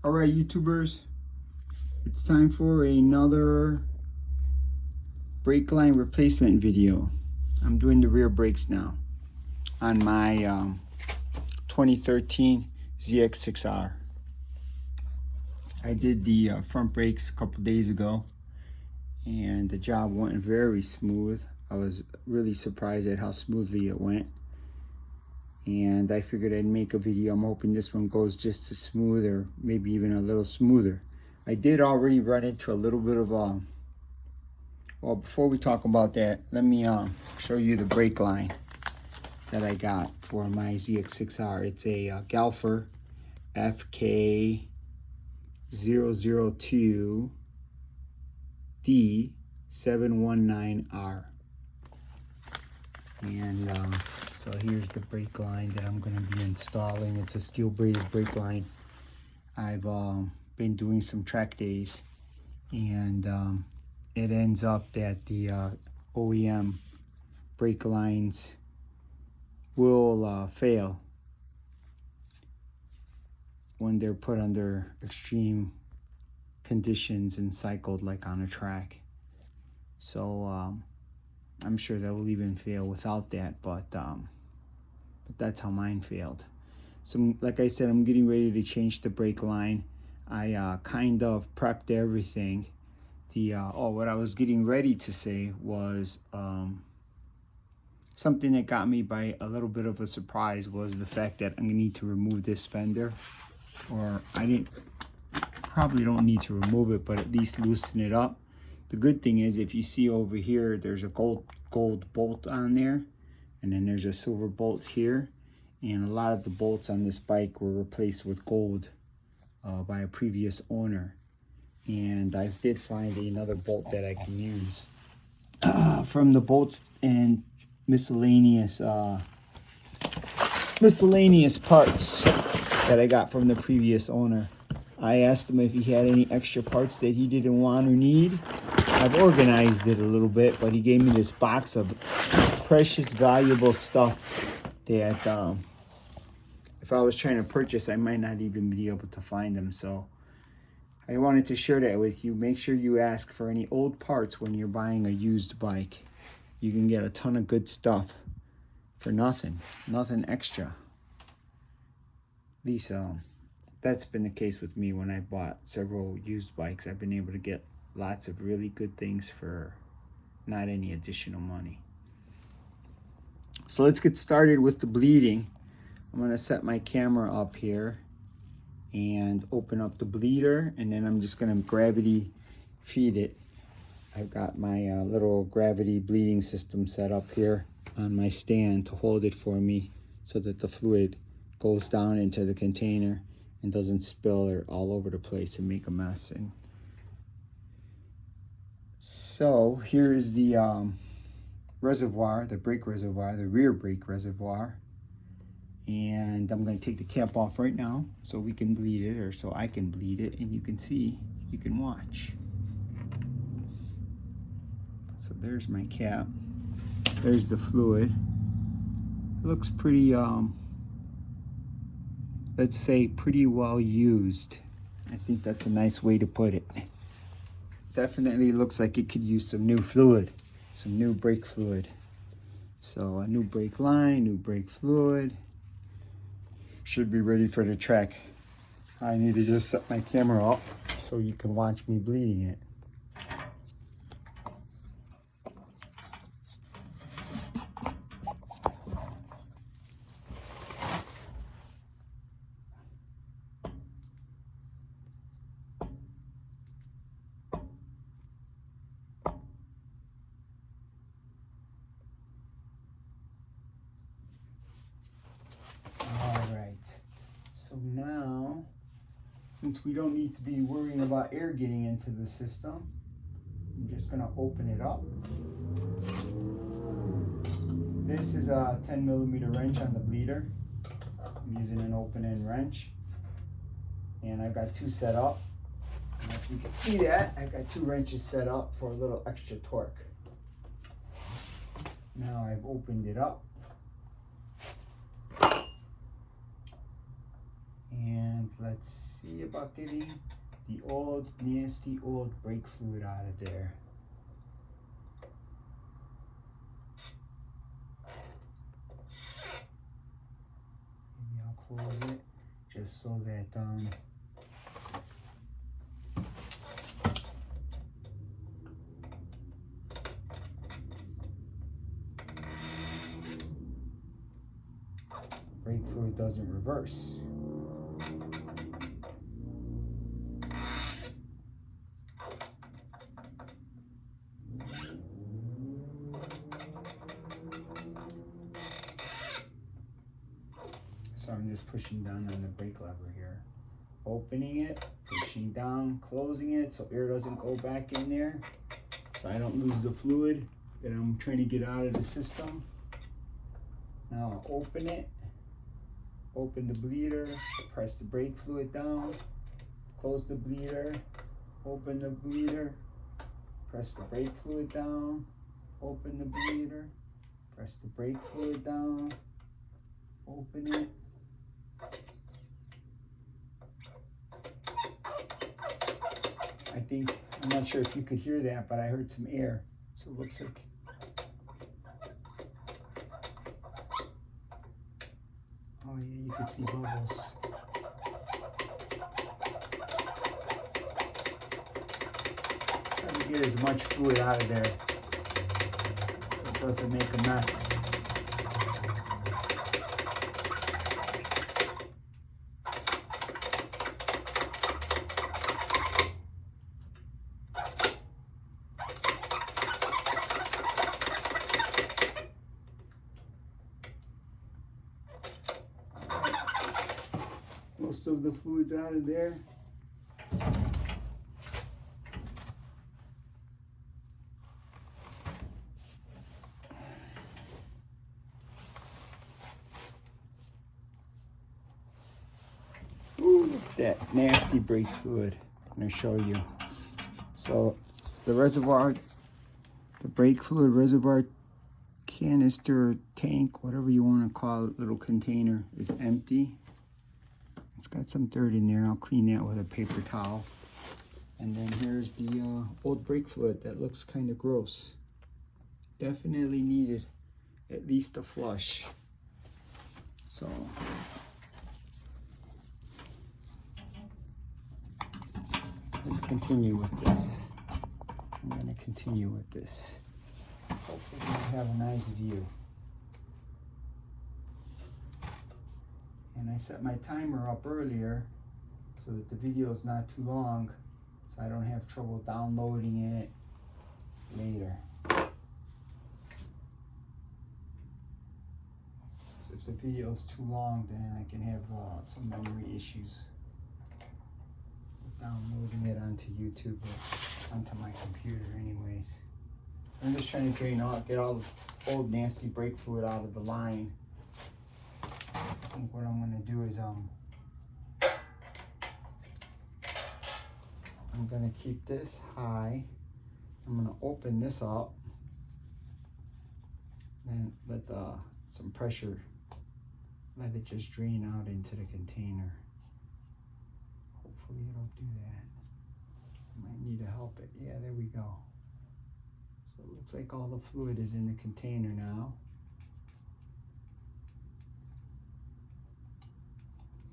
Alright, YouTubers, it's time for another brake line replacement video. I'm doing the rear brakes now on my 2013 ZX6R. I did the front brakes a couple days ago and the job went very smooth. I was really surprised at how smoothly it went, and I figured I'd make a video. I'm hoping this one goes just as smooth, or maybe even a little smoother. I did already run into a little bit of well, before we talk about that, let me show you the brake line that I got for my ZX6R. It's a Galfer FK002D719R. And so here's the brake line that I'm going to be installing. It's a steel braided brake line. I've been doing some track days, and it ends up that the OEM brake lines will fail when they're put under extreme conditions and cycled like on a track. So I'm sure that will even fail without that, but that's how mine failed. So like I said, I'm getting ready to change the brake line. I kind of prepped everything. What I was getting ready to say was something that got me by a little bit of a surprise was the fact that I'm gonna need to remove this fender, or probably don't need to remove it, but at least loosen it up. The good thing is, if you see over here, there's a gold bolt on there, and then there's a silver bolt here, and a lot of the bolts on this bike were replaced with gold by a previous owner. And I did find another bolt that I can use from the bolts and miscellaneous parts that I got from the previous owner. I asked him if he had any extra parts that he didn't want or need. I've organized it a little bit, but he gave me this box of precious, valuable stuff that if I was trying to purchase, I might not even be able to find them. So I wanted to share that with you. Make sure you ask for any old parts when you're buying a used bike. You can get a ton of good stuff for nothing extra. At least that's been the case with me when I bought several used bikes. I've been able to get lots of really good things for not any additional money. So let's get started with the bleeding. I'm going to set my camera up here and open up the bleeder, and then I'm just going to gravity feed it. I've got my little gravity bleeding system set up here on my stand to hold it for me so that the fluid goes down into the container and doesn't spill or all over the place and make a mess. And so here is the reservoir, the brake reservoir, the rear brake reservoir. And I'm going to take the cap off right now so we can bleed it, or so I can bleed it, and you can see, you can watch. So there's my cap. There's the fluid. It looks pretty, let's say pretty well used. I think that's a nice way to put it. Definitely looks like it could use some new fluid, some new brake fluid. So a new brake line, new brake fluid. Should be ready for the track. I need to just set my camera up so you can watch me bleeding it. So now, since we don't need to be worrying about air getting into the system, I'm just going to open it up. This is a 10mm wrench on the bleeder. I'm using an open end wrench, and I've got two set up. And if you can see that, I've got two wrenches set up for a little extra torque. Now I've opened it up. And let's see about getting the old, nasty old brake fluid out of there. Maybe I'll close it just so that brake fluid doesn't reverse. So I'm just pushing down on the brake lever here. Opening it, pushing down, closing it so air doesn't go back in there. So I don't lose the fluid that I'm trying to get out of the system. Now I'll open it, open the bleeder, press the brake fluid down, close the bleeder, open the bleeder, press the brake fluid down, open the bleeder, press the brake fluid down, open it. I think, I'm not sure if you could hear that, but I heard some air. So it looks like, oh yeah, you can see bubbles. Try to get as much fluid out of there so it doesn't make a mess. Most of the fluid's out of there. Ooh, look at that nasty brake fluid. I'm going to show you. So the reservoir, the brake fluid reservoir canister, tank, whatever you want to call it, little container is empty. It's got some dirt in there. I'll clean that with a paper towel. And then here's the old brake fluid that looks kind of gross. Definitely needed at least a flush. So let's continue with this. I'm going to continue with this. Hopefully we'll have a nice view. And I set my timer up earlier so that the video is not too long, so I don't have trouble downloading it later. So if the video is too long, then I can have some memory issues with downloading it onto YouTube or onto my computer anyways. I'm just trying to drain out, get all the old nasty brake fluid out of the line. I think what I'm going to do is I'm going to keep this high. I'm going to open this up and let some pressure, let it just drain out into the container. Hopefully it'll do that. I might need to help it. Yeah, there we go. So it looks like all the fluid is in the container now.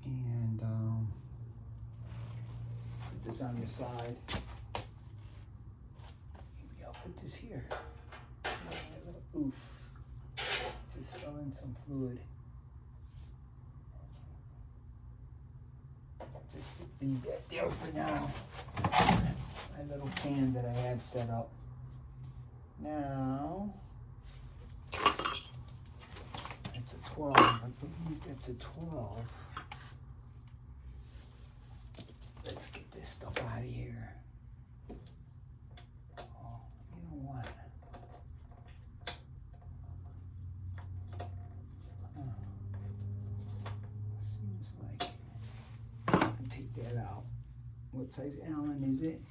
And put this on the side. Maybe I'll put this here. Oof. Just fell in some fluid. Just leave that there for now. My little pan that I have set up. Now, that's a 12. I believe that's a 12. Let's get this stuff out of here. Oh, you know what? Seems like I can take that out. What size Allen is it?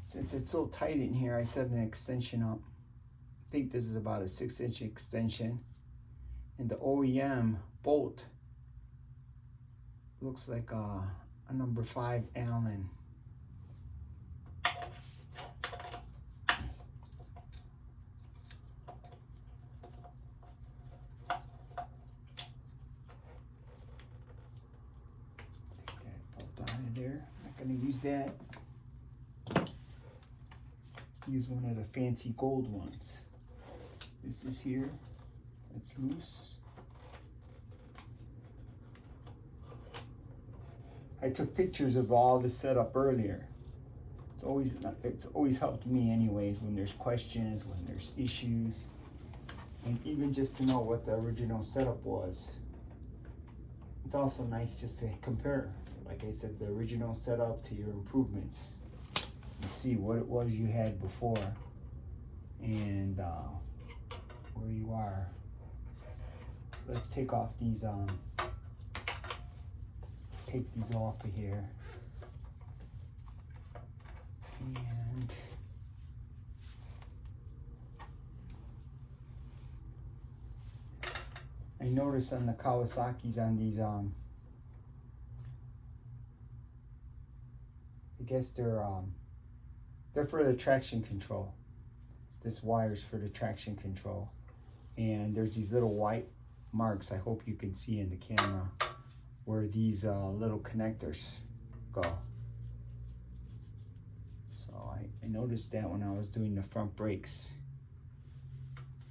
Since it's so tight in here, I set an extension up. I think this is about a 6-inch extension. And the OEM bolt looks like a number 5 Allen. There. I'm not going to use that. Use one of the fancy gold ones. This is here. It's loose. I took pictures of all the setup earlier. It's always helped me anyways when there's questions, when there's issues, and even just to know what the original setup was. It's also nice just to compare, like I said, the original setup to your improvements and see what it was you had before and where you are. So let's take off these, take these off of here. And I noticed on the Kawasaki's on these, I guess they're for the traction control. This wire's for the traction control. And there's these little white marks, I hope you can see in the camera, where these little connectors go. So I noticed that when I was doing the front brakes.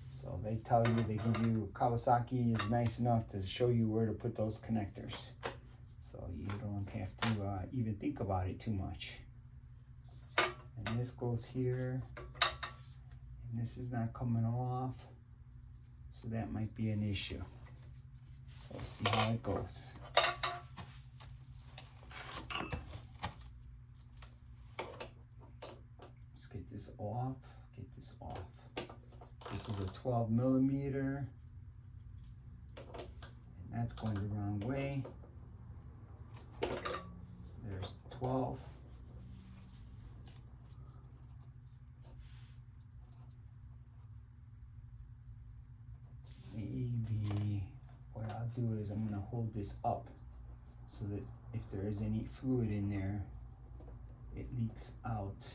So they tell you, they give you, Kawasaki is nice enough to show you where to put those connectors. So you don't have to even think about it too much. And this goes here, and this is not coming off. So that might be an issue. So we'll see how it goes. Let's get this off, get this off. This is a 12 millimeter, and that's going the wrong way. So there's the 12. Maybe what I'll do is I'm going to hold this up so that if there is any fluid in there, it leaks out.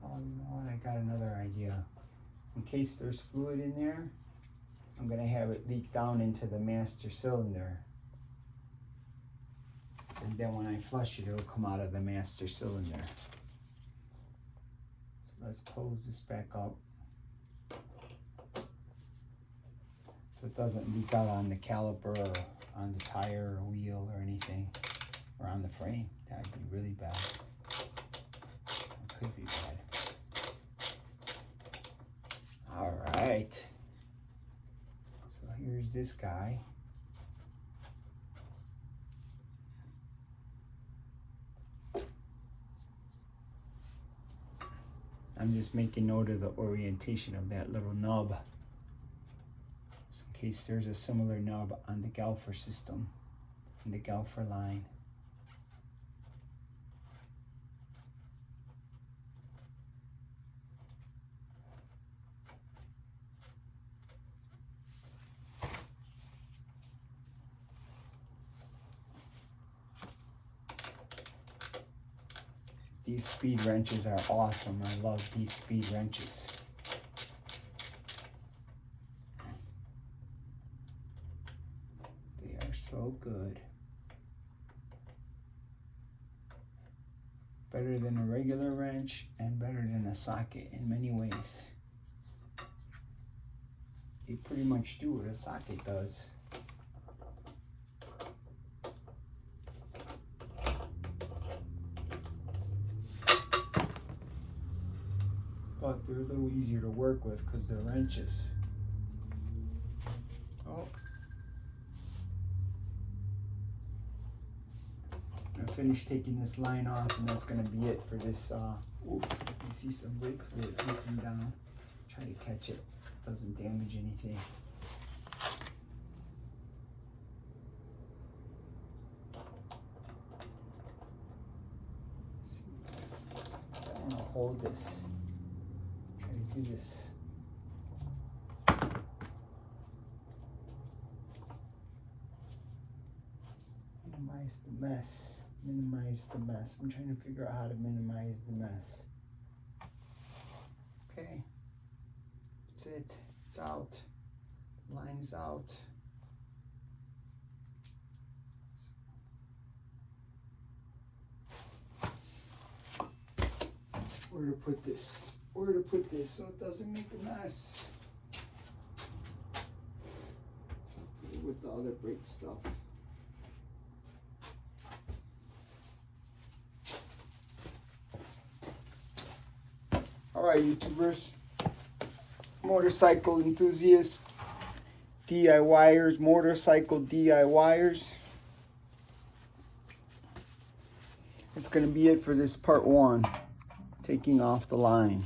Oh, you know what? I got another idea. In case there's fluid in there, I'm going to have it leak down into the master cylinder. And then when I flush it, it'll come out of the master cylinder. So let's close this back up so it doesn't leak out on the caliper or on the tire or wheel or anything, or on the frame. That'd be really bad. It could be bad. All right, so here's this guy. I'm just making note of the orientation of that little nub, just in case there's a similar nub on the Galfer system, in the Galfer line. These speed wrenches are awesome. I love these speed wrenches. They are so good. Better than a regular wrench and better than a socket in many ways. They pretty much do what a socket does. But they're a little easier to work with because they're wrenches. Oh. I'm gonna finish taking this line off, and that's gonna be it for this. Ooh, you see some brake fluid leaking down. Try to catch it so it doesn't damage anything. Let's see, so I want to hold this. Do this. Minimize the mess. Minimize the mess. I'm trying to figure out how to minimize the mess. Okay. That's it. It's out. The line is out. Where to put this? Where to put this so it doesn't make a mess? So put it with the other brake stuff. Alright, YouTubers, motorcycle enthusiasts, DIYers, motorcycle DIYers. It's going to be it for this part 1, taking off the line.